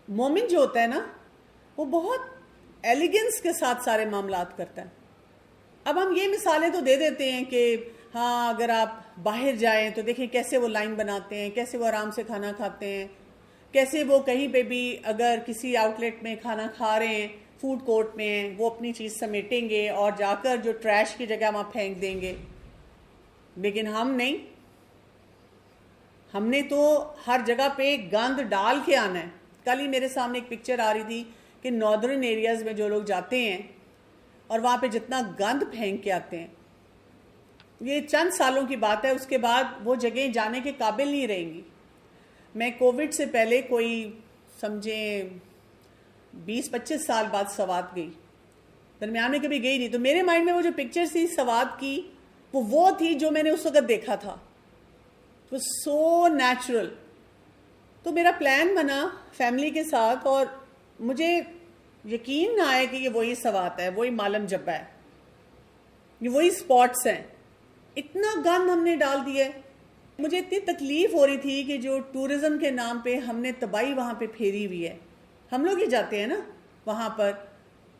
مومن جو ہوتا ہے نا وہ بہت ایلیگنس کے ساتھ سارے معاملات کرتا ہے. اب ہم یہ مثالیں تو دے دیتے ہیں کہ ہاں اگر آپ باہر جائیں تو دیکھیں کیسے وہ لائن بناتے ہیں, کیسے وہ آرام سے کھانا کھاتے ہیں, کیسے وہ کہیں پہ بھی اگر کسی آؤٹ لیٹ میں کھانا کھا رہے ہیں, فوڈ کورٹ میں, وہ اپنی چیز سمیٹیں گے اور جا کر جو ٹریش کی جگہ وہاں پھینک دیں گے. لیکن ہم نہیں, ہم نے تو ہر جگہ پہ گند ڈال کے آنا ہے. کل ہی میرے سامنے ایک پکچر آ رہی تھی کہ ناردرن ایریاز میں جو لوگ جاتے ہیں اور وہاں پہ جتنا گند پھینک کے آتے ہیں, یہ چند سالوں کی بات ہے, اس کے بعد وہ جگہیں جانے کے قابل نہیں رہیں گی. میں کووڈ سے پہلے کوئی سمجھیں 20-25 سال بعد سوات گئی, درمیان میں کبھی گئی نہیں, تو میرے مائنڈ میں وہ جو پکچر تھی سوات کی وہ تھی جو میں نے اس وقت دیکھا تھا. تو سو نیچرل. تو میرا پلان بنا فیملی کے ساتھ اور مجھے یقین نہ آئے کہ یہ وہی سوات ہے, وہی مالم جبہ ہے, یہ وہی سپاٹس ہیں. اتنا گند ہم نے ڈال دیا. مجھے اتنی تکلیف ہو رہی تھی کہ جو ٹورزم کے نام پہ ہم نے تباہی وہاں پہ پھیری ہوئی ہے. ہم لوگ ہی جاتے ہیں نا وہاں پر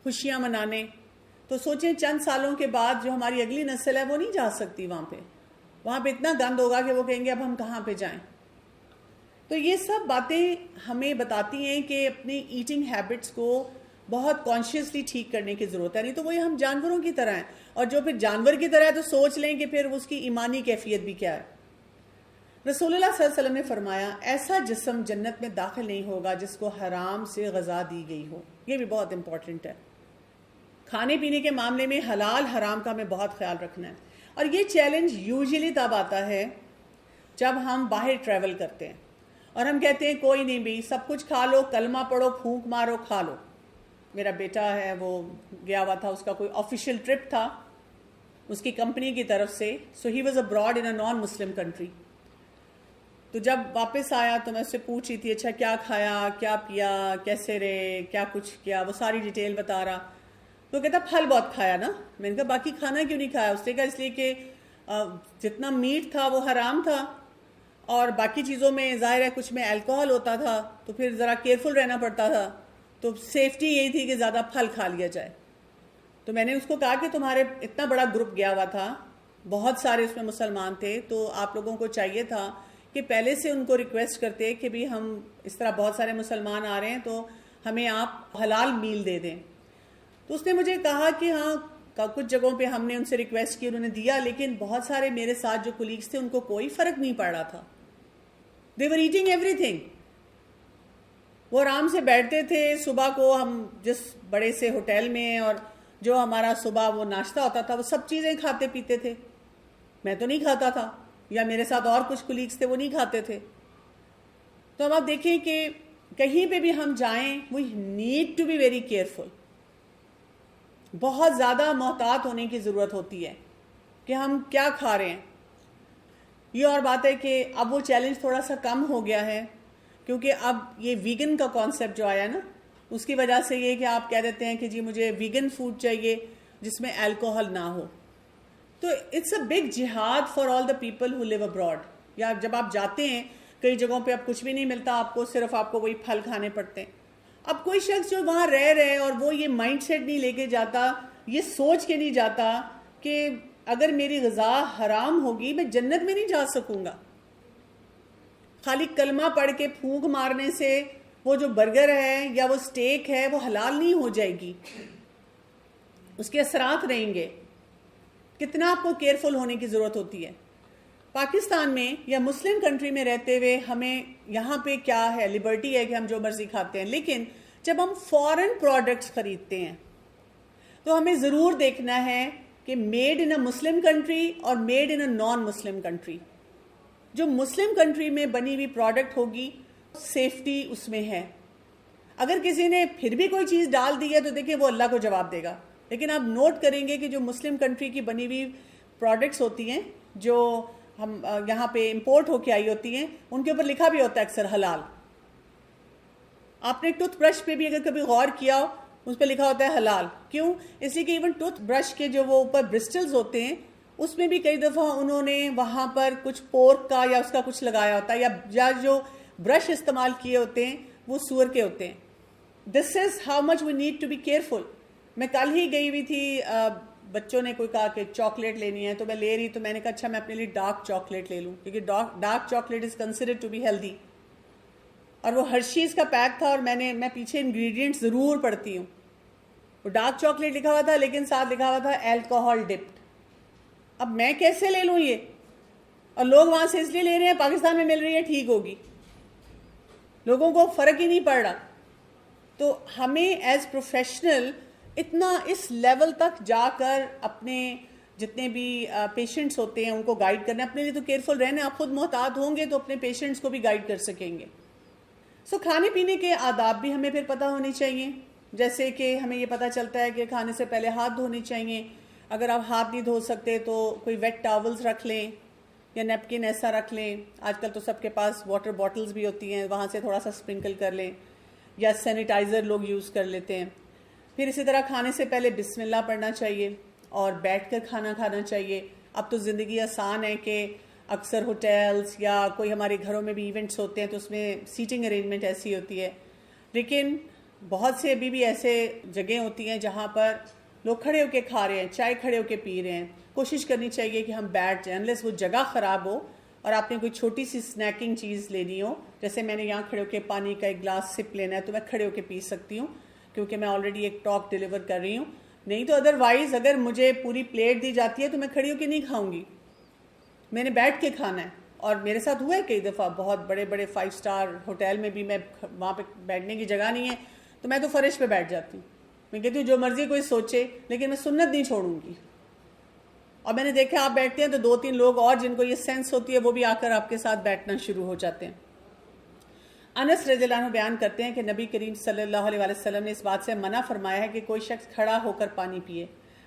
خوشیاں منانے, تو سوچیں چند سالوں کے بعد جو ہماری اگلی نسل ہے وہ نہیں جا سکتی وہاں پہ. وہاں پہ اتنا گند ہوگا کہ وہ کہیں گے اب ہم کہاں پہ جائیں. تو یہ سب باتیں ہمیں بتاتی ہیں کہ اپنی ایٹنگ ہیبٹس کو بہت کانشیسلی ٹھیک کرنے کی ضرورت ہے, نہیں تو وہی ہم جانوروں کی طرح ہیں. اور جو پھر جانور کی طرح ہے تو سوچ لیں کہ پھر اس کی ایمانی کیفیت بھی کیا ہے. رسول اللہ صلی اللہ علیہ وسلم نے فرمایا ایسا جسم جنت میں داخل نہیں ہوگا جس کو حرام سے غذا دی گئی ہو. یہ بھی بہت امپورٹنٹ ہے. کھانے پینے کے معاملے میں حلال حرام کا ہمیں بہت خیال رکھنا ہے. اور یہ چیلنج یوزلی تب آتا ہے جب ہم باہر ٹریول کرتے ہیں اور ہم کہتے ہیں کوئی نہیں بھی سب کچھ کھا لو, کلمہ پڑھو, پھونک مارو, کھا لو. میرا بیٹا ہے وہ گیا ہوا تھا, اس کا کوئی آفیشیل ٹرپ تھا اس کی کمپنی کی طرف سے, so he was abroad in a non Muslim country. تو جب واپس آیا تو میں اس سے پوچھ رہی تھی اچھا کیا کھایا, کیا پیا, کیسے رہے, کیا کچھ کیا, وہ ساری ڈیٹیل بتا رہا. تو کہتا پھل بہت کھایا نا. میں نے کہا باقی کھانا کیوں نہیں کھایا؟ اس نے کہا اس لیے کہ جتنا میٹ تھا وہ حرام تھا اور باقی چیزوں میں ظاہر ہے کچھ میں الکوہل ہوتا تھا, تو پھر ذرا کیئرفل رہنا پڑتا تھا, تو سیفٹی یہی تھی کہ زیادہ پھل کھا لیا جائے. تو میں نے اس کو کہا کہ تمہارے اتنا بڑا گروپ گیا ہوا تھا, بہت سارے اس میں مسلمان تھے, تو آپ لوگوں کو چاہیے تھا کہ پہلے سے ان کو ریکویسٹ کرتے کہ بھی ہم اس طرح بہت سارے مسلمان آ رہے ہیں تو ہمیں آپ حلال میل دے دیں. تو اس نے مجھے کہا کہ ہاں کچھ جگہوں پہ ہم نے ان سے ریکویسٹ کی, انہوں نے دیا, لیکن بہت سارے میرے ساتھ جو کولیگز تھے ان کو کوئی فرق نہیں پڑ رہا تھا. They were eating everything. وہ آرام سے بیٹھتے تھے. صبح کو ہم جس بڑے سے ہوٹل میں اور جو ہمارا صبح وہ ناشتہ ہوتا تھا وہ سب چیزیں کھاتے پیتے تھے. میں تو نہیں کھاتا تھا, یا میرے ساتھ اور کچھ کولیگز تھے وہ نہیں کھاتے تھے. تو اب آپ دیکھیں کہ کہیں پہ بھی ہم جائیں we need to be very careful. بہت زیادہ محتاط ہونے کی ضرورت ہوتی ہے کہ ہم کیا کھا رہے ہیں. یہ اور بات ہے کہ اب وہ چیلنج تھوڑا سا کم ہو گیا ہے کیونکہ اب یہ ویگن کا کانسیپٹ جو آیا نا, اس کی وجہ سے یہ کہ آپ کہہ دیتے ہیں کہ جی مجھے ویگن فوڈ چاہیے جس میں الکوہل نہ ہو. تو اٹس اے بگ جہاد for all the people who live abroad. یا جب آپ جاتے ہیں کئی جگہوں پہ اب کچھ بھی نہیں ملتا آپ کو, صرف آپ کو وہی پھل کھانے پڑتے ہیں. اب کوئی شخص جو وہاں رہ رہے اور وہ یہ مائنڈ سیٹ نہیں لے کے جاتا, یہ سوچ کے نہیں جاتا کہ اگر میری غذا حرام ہوگی میں جنت میں نہیں جا سکوں گا. خالی کلمہ پڑھ کے پھونک مارنے سے وہ جو برگر ہے یا وہ سٹیک ہے وہ حلال نہیں ہو جائے گی, اس کے اثرات رہیں گے. کتنا آپ کو کیئرفل ہونے کی ضرورت ہوتی ہے. پاکستان میں یا مسلم کنٹری میں رہتے ہوئے ہمیں یہاں پہ کیا ہے, لبرٹی ہے کہ ہم جو مرضی کھاتے ہیں, لیکن جب ہم فورن پروڈکٹس خریدتے ہیں تو ہمیں ضرور دیکھنا ہے کہ made in a Muslim country اور made in a non Muslim country. جو مسلم کنٹری میں بنی ہوئی پروڈکٹ ہوگی سیفٹی اس میں ہے. اگر کسی نے پھر بھی کوئی چیز ڈال دی ہے تو دیکھیں وہ اللہ کو جواب دے گا. لیکن آپ نوٹ کریں گے کہ جو مسلم کنٹری کی بنی ہوئی پروڈکٹس ہوتی ہیں جو ہم یہاں پہ امپورٹ ہو کے آئی ہوتی ہیں, ان کے اوپر لکھا بھی ہوتا ہے اکثر حلال. آپ نے ٹوتھ برش پہ بھی اگر کبھی غور کیا ہو اس پہ لکھا ہوتا ہے حلال. کیوں؟ اس لیے کہ ایون ٹوتھ برش کے جو وہ اوپر برسٹلز ہوتے ہیں اس میں بھی کئی دفعہ انہوں نے وہاں پر کچھ پورک کا یا اس کا کچھ لگایا ہوتا ہے, یا جو برش استعمال کیے ہوتے ہیں وہ سور کے ہوتے ہیں. This is how much we need to be careful. میں کل ہی گئی ہوئی تھی, بچوں نے کوئی کہا کہ چاکلیٹ لینی ہے, تو میں لے رہی, تو میں نے کہا اچھا میں اپنے لیے ڈارک چاکلیٹ لے لوں, کیونکہ dark chocolate is considered to be healthy. اور وہ ہرشیز کا پیک تھا, اور میں پیچھے انگریڈینٹ ضرور پڑھتی ہوں. وہ ڈارک چاکلیٹ لکھا ہوا تھا, لیکن ساتھ لکھا ہوا تھا الکوہول ڈپڈ. اب میں کیسے لے لوں یہ؟ اور لوگ وہاں سے اس لیے لے رہے ہیں, پاکستان میں مل رہی ہے ٹھیک ہوگی, لوگوں کو فرق ہی نہیں پڑ رہا. تو ہمیں ایز پروفیشنل اتنا اس لیول تک جا کر اپنے جتنے بھی پیشنٹس ہوتے ہیں ان کو گائیڈ کرنا. اپنے لیے تو کیئرفل رہنا, آپ خود محتاط ہوں گے تو اپنے پیشنٹس کو بھی گائیڈ کر سکیں گے. کھانے پینے کے آداب بھی ہمیں پھر پتہ ہونے چاہیے. جیسے کہ ہمیں یہ پتہ چلتا ہے کہ کھانے سے پہلے ہاتھ دھونے چاہیے. اگر آپ ہاتھ نہیں دھو سکتے تو کوئی ویٹ ٹاولز رکھ لیں یا نیپکن ایسا رکھ لیں. آج کل تو سب کے پاس واٹر باٹلز بھی ہوتی ہیں, وہاں سے تھوڑا سا اسپرنکل کر لیں, یا سینیٹائزر لوگ یوز کر لیتے ہیں. پھر اسی طرح کھانے سے پہلے بسم اللہ پڑھنا چاہیے اور بیٹھ کر کھانا کھانا چاہیے. اب تو زندگی آسان ہے کہ اکثر ہوٹلز یا کوئی ہمارے گھروں میں بھی ایونٹس ہوتے ہیں تو اس میں سیٹنگ ارینجمنٹ ایسی ہوتی ہے, لیکن بہت سے ابھی بھی ایسے جگہیں ہوتی ہیں جہاں پر لوگ کھڑے ہو کے کھا رہے ہیں, چائے کھڑے ہو کے پی رہے ہیں. کوشش کرنی چاہیے کہ ہم بیٹھ جائیں, انلیس وہ جگہ خراب ہو اور آپ نے کوئی چھوٹی سی سنیکنگ چیز لینی ہو. جیسے میں نے یہاں کھڑے ہو کے پانی کا ایک گلاس سپ لینا ہے تو میں کھڑے ہو کے پی سکتی ہوں, کیونکہ میں آلریڈی ایک ٹاک ڈیلیور کر رہی ہوں. نہیں تو ادروائز اگر مجھے پوری پلیٹ دی جاتی ہے تو میں کھڑی ہو کے نہیں کھاؤں گی, میں نے بیٹھ کے کھانا ہے. اور میرے ساتھ ہوا ہے کئی دفعہ, بہت بڑے بڑے 5 اسٹار ہوٹل میں بھی میں وہاں پہ بیٹھنے کی جگہ نہیں ہے تو میں تو فرش پہ بیٹھ جاتی ہوں. میں کہتی ہوں جو مرضی کوئی سوچے, لیکن میں سنت نہیں چھوڑوں گی. اور میں نے دیکھا آپ بیٹھتے ہیں تو 2-3 لوگ اور جن کو یہ سینس ہوتی ہے وہ بھی آ کر آپ کے ساتھ بیٹھنا شروع ہو جاتے ہیں. انس رضی اللہ عنہ بیان کرتے ہیں کہ نبی کریم صلی اللہ علیہ وسلم نے اس بات سے منع فرمایا ہے کہ کوئی شخص کھڑا ہو کر پانی پیے.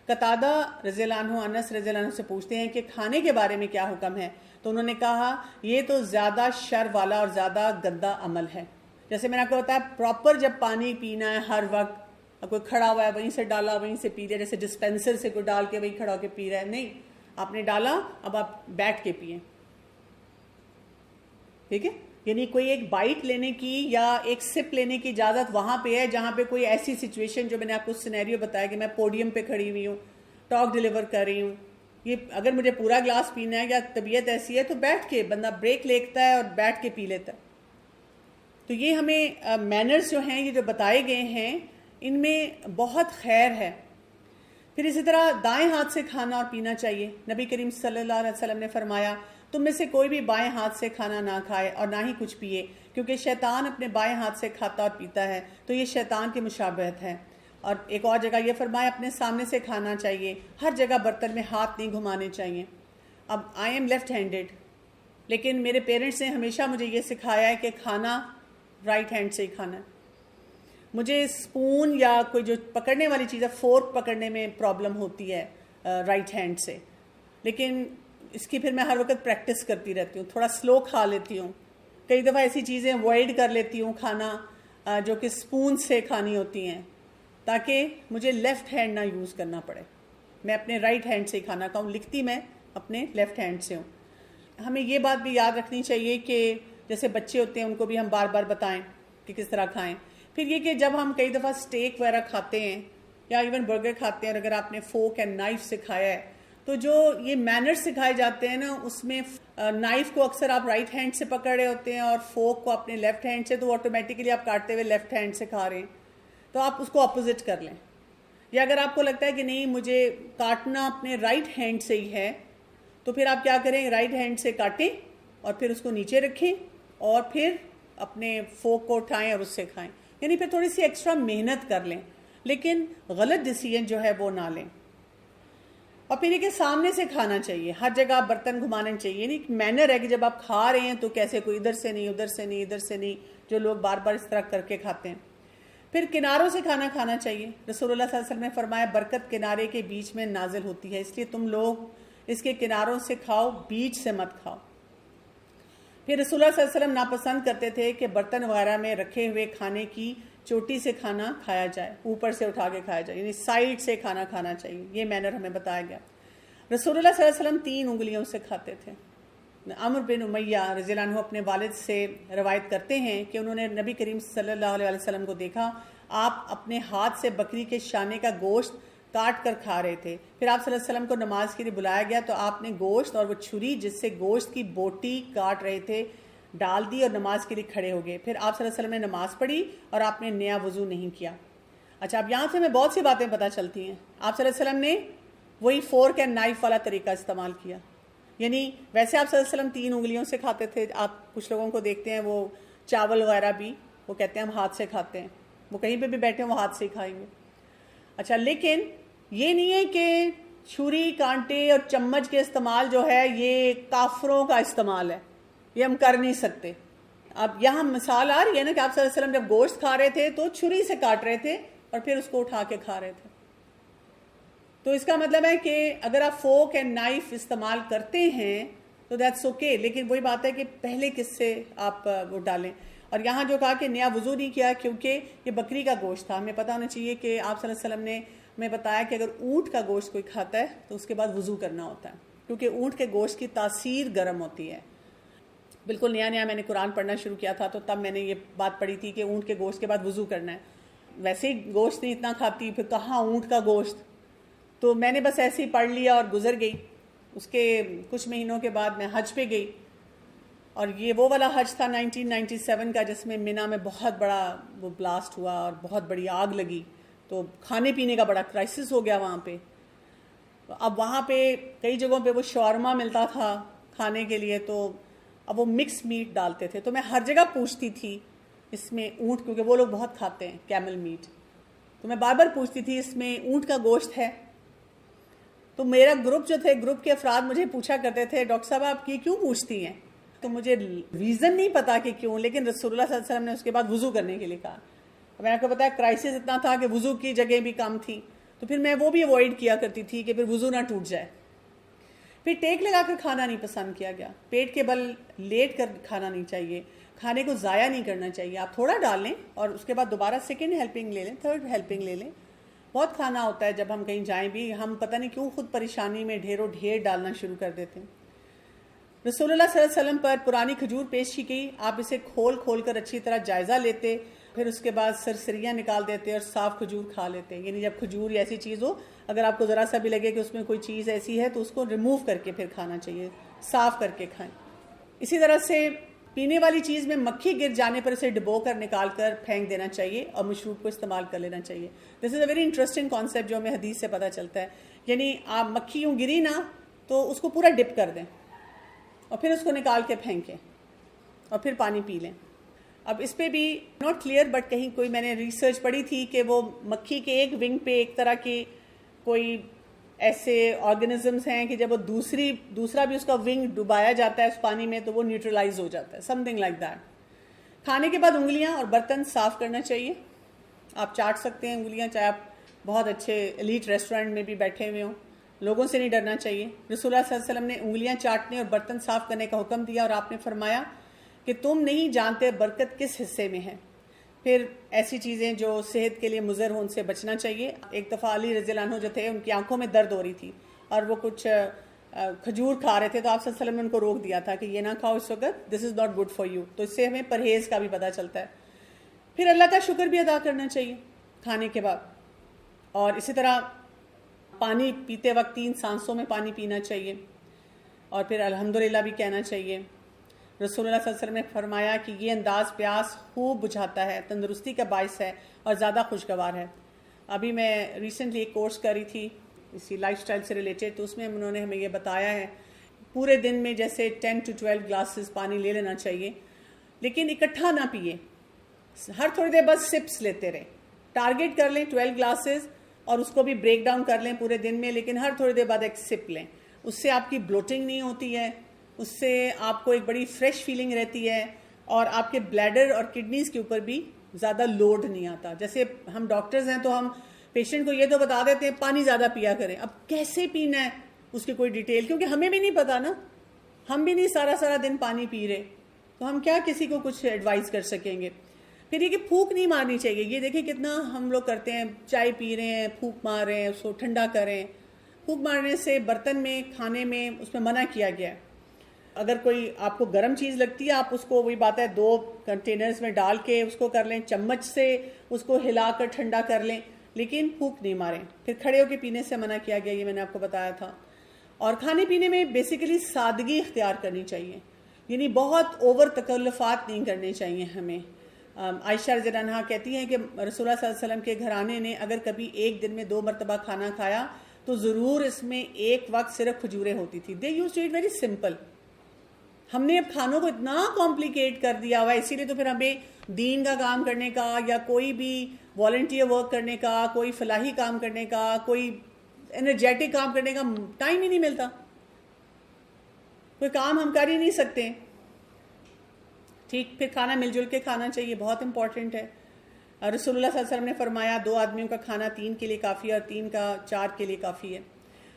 قتادہ رضی اللہ عنہ انس رضی اللہ عنہ سے پوچھتے ہیں کہ کھانے کے بارے میں کیا حکم ہے, تو انہوں نے کہا یہ تو زیادہ شر والا اور زیادہ گندا عمل ہے. جیسے میں نے آپ کو بتایا, پراپر جب پانی پینا ہے ہر وقت, کوئی کھڑا ہوا ہے وہیں سے ڈالا وہیں سے پی رہا ہے, جیسے ڈسپینسر سے کوئی ڈال کے وہیں کھڑا ہو کے پی رہا ہے, نہیں, آپ نے ڈالا اب آپ بیٹھ کے پئیں. ٹھیک ہے, یعنی کوئی ایک بائٹ لینے کی یا ایک سپ لینے کی اجازت وہاں پہ ہے جہاں پہ کوئی ایسی سچویشن, جو میں نے آپ کو سینیریو بتایا کہ میں پوڈیم پہ کھڑی ہوئی ہوں, ٹاک ڈیلیور کر رہی ہوں, یہ اگر مجھے پورا گلاس پینا ہے یا طبیعت ایسی ہے تو بیٹھ کے بندہ بریک لیتا ہے اور بیٹھ کے پی لیتا ہے. تو یہ ہمیں مینرز جو ہیں, یہ جو بتائے گئے ہیں, ان میں بہت خیر ہے. پھر اسی طرح دائیں ہاتھ سے کھانا اور پینا چاہیے. نبی کریم صلی اللہ علیہ وسلم نے فرمایا تم میں سے کوئی بھی بائیں ہاتھ سے کھانا نہ کھائے اور نہ ہی کچھ پیے, کیونکہ شیطان اپنے بائیں ہاتھ سے کھاتا اور پیتا ہے, تو یہ شیطان کی مشابہت ہے. اور ایک اور جگہ یہ فرمایا اپنے سامنے سے کھانا چاہیے, ہر جگہ برتن میں ہاتھ نہیں گھمانے چاہیے. اب آئی ایم لیفٹ ہینڈڈ, لیکن میرے پیرنٹس نے ہمیشہ مجھے یہ سکھایا ہے کہ کھانا رائٹ ہینڈ سے ہی کھانا ہے. مجھے اسپون یا کوئی جو پکڑنے والی چیز ہے, فورک پکڑنے میں پرابلم ہوتی ہے رائٹ ہینڈ سے, لیکن اس کی پھر میں ہر وقت پریکٹس کرتی رہتی ہوں, تھوڑا سلو کھا لیتی ہوں. کئی دفعہ ایسی چیزیں اوائڈ کر لیتی ہوں کھانا جو کہ اسپون سے کھانی ہوتی ہیں, تاکہ مجھے لیفٹ ہینڈ نہ یوز کرنا پڑے, میں اپنے رائٹ ہینڈ سے ہی کھانا کھاؤں. لکھتی میں اپنے لیفٹ ہینڈ سے ہوں. ہمیں یہ بات بھی یاد رکھنی چاہیے کہ جیسے بچے ہوتے ہیں ان کو بھی ہم بار بار بتائیں کہ کس طرح کھائیں. پھر یہ کہ جب ہم کئی دفعہ اسٹیک وغیرہ کھاتے ہیں یا ایون برگر کھاتے ہیں, اور اگر آپ نے فورک اینڈ نائف سے کھایا ہے, تو جو یہ مینرز سکھائے جاتے ہیں نا, اس میں نائف کو اکثر آپ رائٹ ہینڈ سے پکڑ رہے ہوتے ہیں اور فورک کو اپنے لیفٹ ہینڈ سے, تو آٹومیٹکلی آپ کاٹتے ہوئے لیفٹ ہینڈ سے کھا رہے ہیں, تو آپ اس کو اپوزٹ کر لیں. یا اگر آپ کو لگتا ہے کہ نہیں مجھے کاٹنا اپنے رائٹ ہینڈ سے ہی ہے, تو پھر آپ کیا کریں, رائٹ ہینڈ سے کاٹیں اور پھر اس کو نیچے رکھیں اور پھر اپنے فورک کو اٹھائیں اور اس سے کھائیں. یعنی پھر تھوڑی سی ایکسٹرا محنت کر لیں, لیکن غلط ڈیسیژن جو ہے وہ نہ لیں. اور پھر یہ کہ سامنے سے کھانا چاہیے, ہر جگہ برتن گھمانے چاہیے. یعنی ایک مینر ہے کہ جب آپ کھا رہے ہیں تو کیسے کوئی ادھر سے نہیں, ادھر سے نہیں, ادھر سے نہیں, جو لوگ بار بار اس طرح کر کے کھاتے ہیں. پھر کناروں سے کھانا کھانا چاہیے. رسول اللہ صلی اللہ علیہ وسلم نے فرمایا برکت کنارے کے بیچ میں نازل ہوتی ہے, اس لیے تم لوگ اس کے کناروں سے کھاؤ, بیچ سے مت کھاؤ. پھر رسول اللہ صلی اللہ علیہ وسلم ناپسند کرتے تھے کہ برتن وغیرہ میں رکھے ہوئے کھانے کی چوٹی سے کھانا کھایا جائے, اوپر سے اٹھا کے کھایا جائے, یعنی سائڈ سے کھانا کھانا چاہیے. یہ مینر ہمیں بتایا گیا. رسول اللہ صلی اللہ علیہ وسلم 3 انگلیوں سے کھاتے تھے, عمرو بن امیہ رضی اللہ عنہ اپنے والد سے روایت کرتے ہیں کہ انہوں نے نبی کریم صلی اللہ علیہ وسلم کو دیکھا، آپ اپنے ہاتھ سے بکری کے شانے کا گوشت کاٹ کر کھا رہے تھے. پھر آپ صلی اللہ علیہ وسلم کو نماز کے لیے بلایا گیا تو آپ نے گوشت اور وہ چھری جس سے گوشت کی بوٹی کاٹ رہے تھے ڈال دی اور نماز کے لیے کھڑے ہو گئے. پھر آپ صلی اللہ علیہ وسلم نے نماز پڑھی اور آپ نے نیا وضو نہیں کیا. اچھا، اب یہاں سے ہمیں بہت سی باتیں پتہ چلتی ہیں. آپ صلی اللہ علیہ وسلم نے وہی فورک اینڈ نائف والا طریقہ استعمال کیا. یعنی ویسے آپ صلی اللہ علیہ وسلم 3 انگلیوں سے کھاتے تھے. آپ کچھ لوگوں کو دیکھتے ہیں وہ چاول وغیرہ بھی وہ کہتے ہیں ہم ہاتھ سے کھاتے ہیں، وہ کہیں پہ بھی بیٹھے ہیں وہ ہاتھ سے ہی کھائیں گے. اچھا، لیکن یہ نہیں ہے کہ چھری کانٹے اور چمچ کے استعمال جو ہے یہ کافروں کا استعمال ہے، یہ ہم کر نہیں سکتے. اب یہاں مثال آ رہی ہے نا کہ آپ صلی اللہ علیہ وسلم جب گوشت کھا رہے تھے تو چھری سے کاٹ رہے تھے اور پھر اس کو اٹھا کے کھا رہے تھے. تو اس کا مطلب ہے کہ اگر آپ فورک اینڈ نائف استعمال کرتے ہیں تو دیٹس اوکے، لیکن وہی بات ہے کہ پہلے کس سے آپ وہ ڈالیں. اور یہاں جو کہا کہ نیا وضو نہیں کیا کیونکہ یہ بکری کا گوشت تھا. ہمیں پتہ ہونا چاہیے کہ آپ صلی اللہ علیہ وسلم نے ہمیں بتایا کہ اگر اونٹ کا گوشت کوئی کھاتا ہے تو اس کے بعد وضو کرنا ہوتا ہے، کیونکہ اونٹ کے گوشت کی تاثیر گرم ہوتی ہے. بالکل نیا نیا میں نے قرآن پڑھنا شروع کیا تھا تو تب میں نے یہ بات پڑھی تھی کہ اونٹ کے گوشت کے بعد وضو کرنا ہے. ویسے ہی گوشت نہیں اتنا کھاتی، پھر کہاں اونٹ کا گوشت، تو میں نے بس ایسے ہی پڑھ لیا اور گزر گئی. اس کے کچھ مہینوں کے بعد میں حج پہ گئی، اور یہ وہ والا حج تھا 1997 کا جس میں مینا میں بہت بڑا وہ بلاسٹ ہوا اور بہت بڑی آگ لگی. تو کھانے پینے کا بڑا کرائسس ہو گیا وہاں پہ. اب وہاں پہ کئی جگہوں پہ وہ شاورما ملتا تھا کھانے کے لیے، تو اب وہ مکس میٹ ڈالتے تھے. تو میں ہر جگہ پوچھتی تھی اس میں اونٹ، کیونکہ وہ لوگ بہت کھاتے ہیں کیمل میٹ، تو میں بار بار پوچھتی تھی اس میں اونٹ کا گوشت ہے. تو میرا گروپ جو تھے، گروپ کے افراد مجھے پوچھا کرتے تھے ڈاکٹر صاحب آپ یہ کیوں پوچھتی ہیں؟ تو مجھے ریزن نہیں پتا کہ کیوں، لیکن رسول اللہ صلی اللہ علیہ وسلم نے اس کے بعد وضو کرنے کے لیے کہا. میں نے آپ کو بتایا کرائسس اتنا تھا کہ وضو کی جگہ بھی کم تھی، تو پھر میں وہ بھی اوائڈ کیا کرتی تھی کہ پھر وضو نہ ٹوٹ جائے. پھر ٹیک لگا کر کھانا نہیں پسند کیا گیا. پیٹ کے بل لیٹ کر کھانا نہیں چاہیے، کھانے کو ضائع نہیں کرنا چاہیے. آپ تھوڑا ڈال لیں اور اس کے بعد دوبارہ سیکنڈ ہیلپنگ لے لیں، تھرڈ ہیلپنگ لے لیں. بہت کھانا ہوتا ہے جب ہم کہیں جائیں بھی، ہم پتہ نہیں کیوں خود پریشانی میں ڈھیروں ڈھیر ڈالنا شروع کر دیتے ہیں. رسول اللہ صلی اللہ علیہ وسلم پر پرانی کھجور پیش کی گئی، آپ اسے کھول کھول کر اچھی طرح جائزہ لیتے، پھر اس کے بعد سرسریاں نکال دیتے اور صاف کھجور کھا لیتے. یعنی جب کھجور ایسی چیز ہو، اگر آپ کو ذرا سا بھی لگے کہ اس میں کوئی چیز ایسی ہے تو اس کو ریموو کر کے پھر کھانا چاہیے، صاف کر کے کھائیں. اسی طرح سے پینے والی چیز میں مکھی گر جانے پر اسے ڈبو کر نکال کر پھینک دینا چاہیے اور مشروب کو استعمال کر لینا چاہیے. دس از اے ویری انٹرسٹنگ کانسیپٹ جو ہمیں حدیث سے پتہ چلتا ہے. یعنی آپ مکھی یوں گری نا تو اس کو پورا ڈپ کر دیں اور پھر اس کو نکال کے پھینکیں اور پھر پانی پی لیں. اب اس پہ بھی ناٹ کلیئر بٹ کہیں کوئی میں نے ریسرچ پڑھی تھی کہ وہ مکھی کے ایک ونگ پہ ایک طرح کی کوئی ایسے آرگنزمس ہیں کہ جب وہ دوسرا بھی اس کا ونگ ڈبایا جاتا ہے اس پانی میں تو وہ نیوٹرلائز ہو جاتا ہے، سم تھنگ لائک دیٹ. کھانے کے بعد انگلیاں اور برتن صاف کرنا چاہیے. آپ چاٹ سکتے ہیں انگلیاں، چاہے آپ بہت اچھے ایلیٹ ریسٹورینٹ میں بھی بیٹھے ہوئے ہوں، لوگوں سے نہیں ڈرنا چاہیے. رسول اللہ صلی اللہ علیہ وسلم نے انگلیاں چاٹنے اور برتن صاف کرنے کا حکم دیا اور آپ نے فرمایا کہ تم نہیں جانتے برکت کس حصے میں ہے. پھر ایسی چیزیں جو صحت کے لیے مضر ہوں ان سے بچنا چاہیے. ایک دفعہ علی رضی اللہ عنہ جو تھے ان کی آنکھوں میں درد ہو رہی تھی اور وہ کچھ کھجور کھا رہے تھے، تو آپ صلی اللہ علیہ وسلم نے ان کو روک دیا تھا کہ یہ نہ کھاؤ اس وقت، this is not good for you. تو اس سے ہمیں پرہیز کا بھی پتہ چلتا ہے. پھر اللہ کا شکر بھی ادا کرنا چاہیے کھانے کے بعد. اور اسی طرح پانی پیتے وقت 3 سانسوں میں پانی پینا چاہیے اور پھر الحمدللہ بھی کہنا چاہیے. رسول اللہ صلی اللہ علیہ وسلم نے فرمایا کہ یہ انداز پیاس خوب بجھاتا ہے، تندرستی کا باعث ہے اور زیادہ خوشگوار ہے. ابھی میں ریسنٹلی ایک کورس کری تھی اسی لائف سٹائل سے ریلیٹڈ، تو اس میں انہوں نے ہمیں یہ بتایا ہے پورے دن میں جیسے 10 to 12 گلاسز پانی لے لینا چاہیے، لیکن اکٹھا نہ پیے. ہر تھوڑی دیر بعد سپس لیتے رہیں. ٹارگیٹ کر لیں 12 گلاسز اور اس کو بھی بریک ڈاؤن کر لیں پورے دن میں، لیکن ہر تھوڑی دیر بعد ایک سپ لیں. اس سے آپ کی بلوٹنگ نہیں ہوتی ہے، اس سے آپ کو ایک بڑی فریش فیلنگ رہتی ہے اور آپ کے بلیڈر اور کڈنیز کے اوپر بھی زیادہ لوڈ نہیں آتا. جیسے ہم ڈاکٹرز ہیں تو ہم پیشنٹ کو یہ تو بتا دیتے ہیں پانی زیادہ پیا کریں. اب کیسے پینا ہے اس کی کوئی ڈیٹیل، کیونکہ ہمیں بھی نہیں پتا نا، ہم بھی نہیں سارا دن پانی پی رہے، تو ہم کیا کسی کو کچھ ایڈوائز کر سکیں گے. پھر یہ کہ پھونک نہیں مارنی چاہیے. یہ دیکھیں کتنا ہم لوگ کرتے ہیں، چائے پی رہے ہیں پھونک مار رہے ہیں، اس کو ٹھنڈا کریں. پھونک مارنے سے برتن میں، کھانے میں، اس میں منع کیا گیا ہے. اگر کوئی آپ کو گرم چیز لگتی ہے آپ اس کو وہی بات ہے 2 کنٹینرز میں ڈال کے اس کو کر لیں, چمچ سے اس کو ہلا کر ٹھنڈا کر لیں, لیکن پھونک نہیں ماریں. پھر کھڑے ہو کے پینے سے منع کیا گیا, یہ میں نے آپ کو بتایا تھا. اور کھانے پینے میں بیسیکلی سادگی اختیار کرنی چاہیے, یعنی بہت اوور تکلفات نہیں کرنے چاہیے ہمیں. عائشہ رضی اللہ عنہا کہتی ہیں کہ رسول اللہ صلی اللہ علیہ وسلم کے گھرانے نے اگر کبھی ایک دن میں 2 مرتبہ کھانا کھایا تو ضرور اس میں ایک وقت صرف کھجوریں ہوتی تھی. They use to eat very simple. ہم نے اب کھانوں کو اتنا کمپلیکیٹ کر دیا ہوا ہے, اسی لیے تو پھر ہمیں دین کا کام کرنے کا یا کوئی بھی والنٹیئر ورک کرنے کا, کوئی فلاحی کام کرنے کا, کوئی انرجیٹک کام کرنے کا ٹائم ہی نہیں ملتا. کوئی کام ہم کر ہی نہیں سکتے. ٹھیک, پھر کھانا مل جل کے کھانا چاہیے, بہت امپورٹنٹ ہے. رسول اللہ صلی اللہ علیہ وسلم نے فرمایا 2 آدمیوں کا کھانا 3 کے لیے کافی ہے اور 3 کا 4 کے لیے کافی ہے.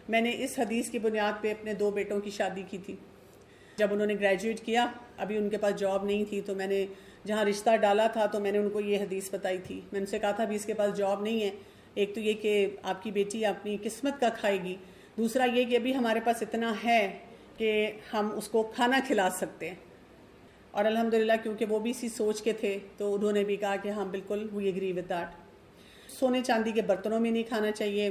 میں نے اس حدیث کی بنیاد پہ اپنے 2 بیٹوں کی شادی کی تھی. جب انہوں نے گریجویٹ کیا, ابھی ان کے پاس جاب نہیں تھی, تو میں نے جہاں رشتہ ڈالا تھا تو میں نے ان کو یہ حدیث بتائی تھی. میں ان سے کہا تھا ابھی اس کے پاس جاب نہیں ہے, ایک تو یہ کہ آپ کی بیٹی اپنی قسمت کا کھائے گی, دوسرا یہ کہ ابھی ہمارے پاس اتنا ہے کہ ہم اس کو کھانا کھلا سکتے ہیں. اور الحمدللہ کیونکہ وہ بھی اسی سوچ کے تھے تو انہوں نے بھی کہا کہ ہاں بالکل وی ایگری ود دیٹ. سونے چاندی کے برتنوں میں نہیں کھانا چاہیے,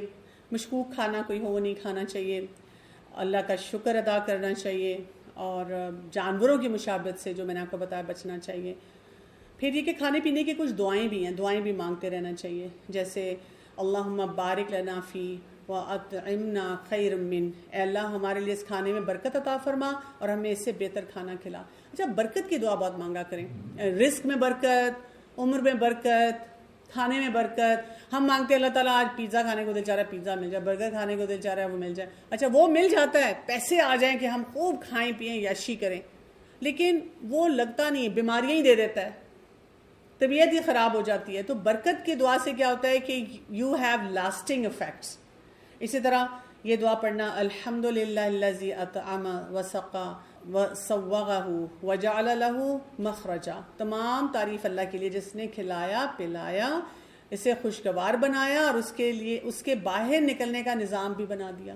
مشکوک کھانا کوئی ہو وہ نہیں کھانا چاہیے, اللہ کا شکر ادا کرنا چاہیے, اور جانوروں کی مشابہت سے جو میں نے آپ کو بتایا بچنا چاہیے. پھر یہ کہ کھانے پینے کی کچھ دعائیں بھی ہیں, دعائیں بھی مانگتے رہنا چاہیے, جیسے اللہم بارک لنا فی وَأَطْعِمْنَا خَيْرًا مِّن, اے اللہ ہمارے لیے اس کھانے میں برکت عطا فرما اور ہمیں اس سے بہتر کھانا کھلا. اچھا, برکت کی دعا بہت مانگا کریں, رزق میں برکت, عمر میں برکت, کھانے میں برکت. ہم مانگتے ہیں اللہ تعالیٰ آج پیزا کھانے کو دل چاہ رہا ہے پیزا مل جائے, برگر کھانے کو دل چاہ رہا ہے وہ مل جائے. اچھا وہ مل جاتا ہے, پیسے آ جائیں کہ ہم خوب کھائیں پئیں یاشی کریں, لیکن وہ لگتا نہیں, بیماریاں ہی دے دیتا ہے, طبیعت ہی خراب ہو جاتی ہے. تو برکت کی دعا سے کیا ہوتا ہے کہ یو ہیو لاسٹنگ افیکٹس. اسی طرح یہ دعا پڑھنا, الحمدللہ الذی اطعم وسقا وسوغہ وجعل لہ مخرجا, تمام تعریف اللہ کے لیے جس نے کھلایا پلایا, اسے خوشگوار بنایا اور اس کے لیے اس کے باہر نکلنے کا نظام بھی بنا دیا.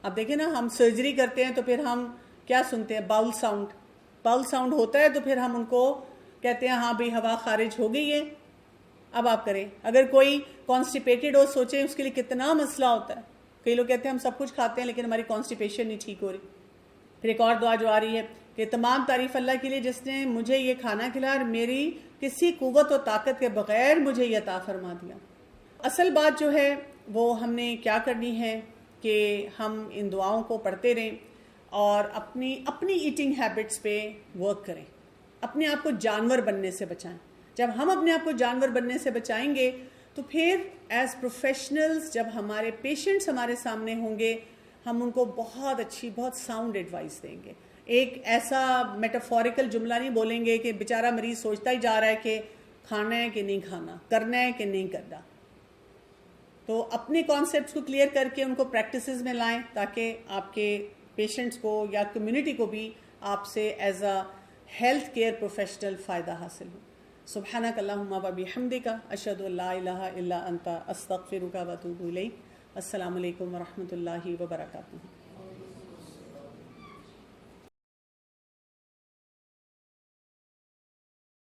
اب دیکھیں نا, ہم سرجری کرتے ہیں تو پھر ہم کیا سنتے ہیں, باؤل ساؤنڈ. باؤل ساؤنڈ ہوتا ہے تو پھر ہم ان کو کہتے ہیں ہاں بھئی ہوا خارج ہو گئی ہے, اب آپ کریں. اگر کوئی کانسٹیپیٹڈ ہو, سوچیں اس کے لیے کتنا مسئلہ ہوتا ہے. کئی لوگ کہتے ہیں ہم سب کچھ کھاتے ہیں لیکن ہماری کانسٹیپیشن نہیں ٹھیک ہو رہی. پھر ایک اور دعا جو آ رہی ہے کہ تمام تعریف اللہ کے لیے جس نے مجھے یہ کھانا کھلایا اور میری کسی قوت و طاقت کے بغیر مجھے یہ عطا فرما دیا. اصل بات جو ہے وہ ہم نے کیا کرنی ہے کہ ہم ان دعاؤں کو پڑھتے رہیں اور اپنی ایٹنگ ہیبٹس پہ ورک کریں, اپنے آپ کو جانور بننے سے بچائیں. جب ہم اپنے آپ کو جانور بننے سے بچائیں گے تو پھر ایز پروفیشنلز جب ہمارے پیشنٹس ہمارے سامنے ہوں گے ہم ان کو بہت اچھی بہت ساؤنڈ ایڈوائس دیں گے. ایک ایسا میٹافوریکل جملہ نہیں بولیں گے کہ بیچارہ مریض سوچتا ہی جا رہا ہے کہ کھانا ہے کہ نہیں کھانا, کرنا ہے کہ نہیں کرنا. تو اپنے کانسیپٹس کو کلیئر کر کے ان کو پریکٹسز میں لائیں تاکہ آپ کے پیشنٹس کو یا کمیونٹی کو بھی آپ سے as a health care professional فائدہ حاصل ہو. سبحانک اللہم و بحمدک اشہد ان لا الہ الا انت استغفرک و اتوب الیک. السلام علیکم ورحمۃ اللہ وبرکاتہ.